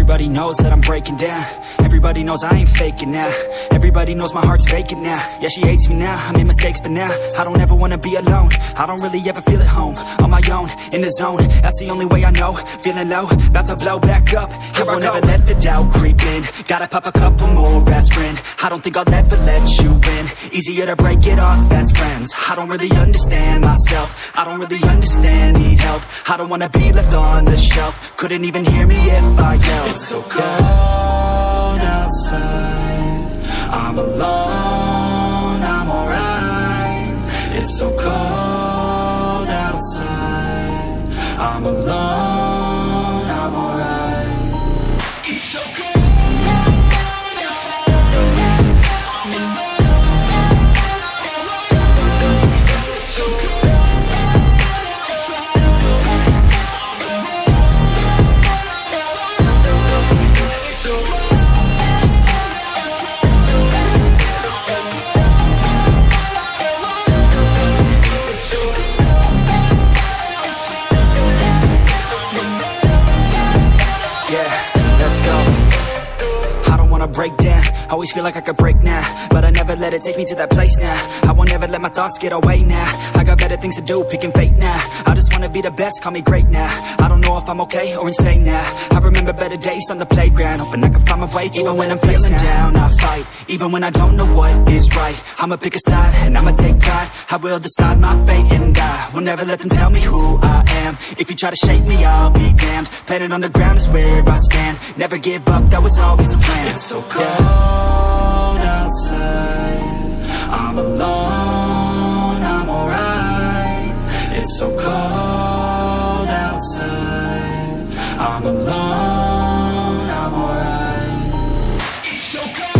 Everybody knows that I'm breaking down. Everybody knows I ain't faking now. Everybody knows my heart's vacant now. Yeah, she hates me now, I made mistakes but now I don't ever wanna be alone. I don't really ever feel at home. On my own, in the zone, that's the only way I know. Feeling low, about to blow back up. I won't ever let the doubt creep in. Gotta pop a couple more aspirin. I don't think I'll ever let you in. Easier to break it off best friends. I don't really understand myself. I don't really understand, need help. I don't wanna be left on the shelf. Couldn't even hear me if I yelled. It's so cold outside, I'm alone, I'm alright. It's so cold outside, I'm alone, I'm alright. It's so cold. Break down, always feel like I could break now, but I never let it take me to that place now. I won't ever let my thoughts get away now. I got better things to do, picking fate now. I just wanna be the best, call me great now. I don't know if I'm okay or insane now. I remember better days on the playground, hoping I can find my way. Even when I'm feeling down, I fight. Even when I don't know what is right, I'ma pick a side and I'ma take pride. I will decide my fate and I will never let them tell me who I am. If you try to shake me, I'll be damned. Planet on the ground is where I stand. Never give up, that was always the plan. It's so cold outside, I'm alone, I'm alright. It's so cold outside, I'm alone, I'm alright. It's so cold.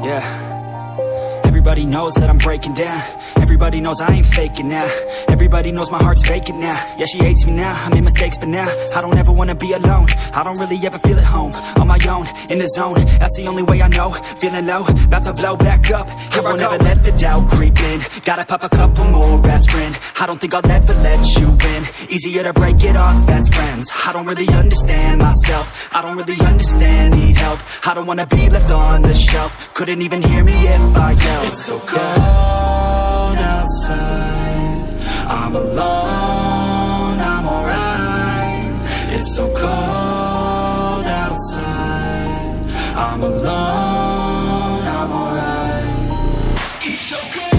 Yeah. Everybody knows that I'm breaking down. Everybody knows I ain't faking now. Everybody knows my heart's vacant now. Yeah, she hates me now, I made mistakes but now I don't ever wanna be alone. I don't really ever feel at home. On my own, in the zone, that's the only way I know. Feeling low, about to blow back up. I won't ever let the doubt creep in. Gotta pop a couple more aspirin. I don't think I'll ever let you in. Easier to break it off best friends. I don't really understand myself. I don't really understand, need help. I don't wanna be left on the shelf. Couldn't even hear me if I yelled. It's so cold outside, I'm alone, I'm alright. It's so cold outside, I'm alone, I'm alright. It's so cold.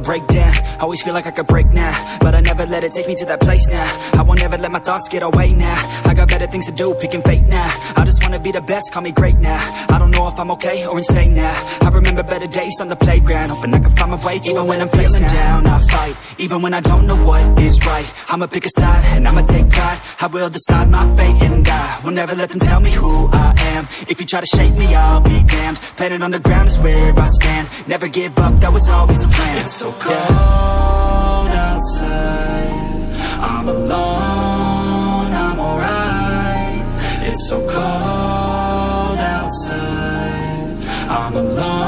Break down, always feel like I could break now, but I never let it take me to that place now. I won't ever let my thoughts get away now. I got better things to do, picking fate now. I just wanna be the best, call me great now. I don't know if I'm okay or insane now. I remember better days on the playground, hoping I can find my way. Even when I'm feeling down, I fight. Even when I don't know what is right, I'ma pick a side and I'ma take pride. I will decide my fate and I will never let them tell me who I am. If you try to shake me, I'll be damned. Planet on the ground is where I stand. Never give up, that was always the plan. It's so cold outside, I'm alone, I'm alright. It's so cold I'm alone.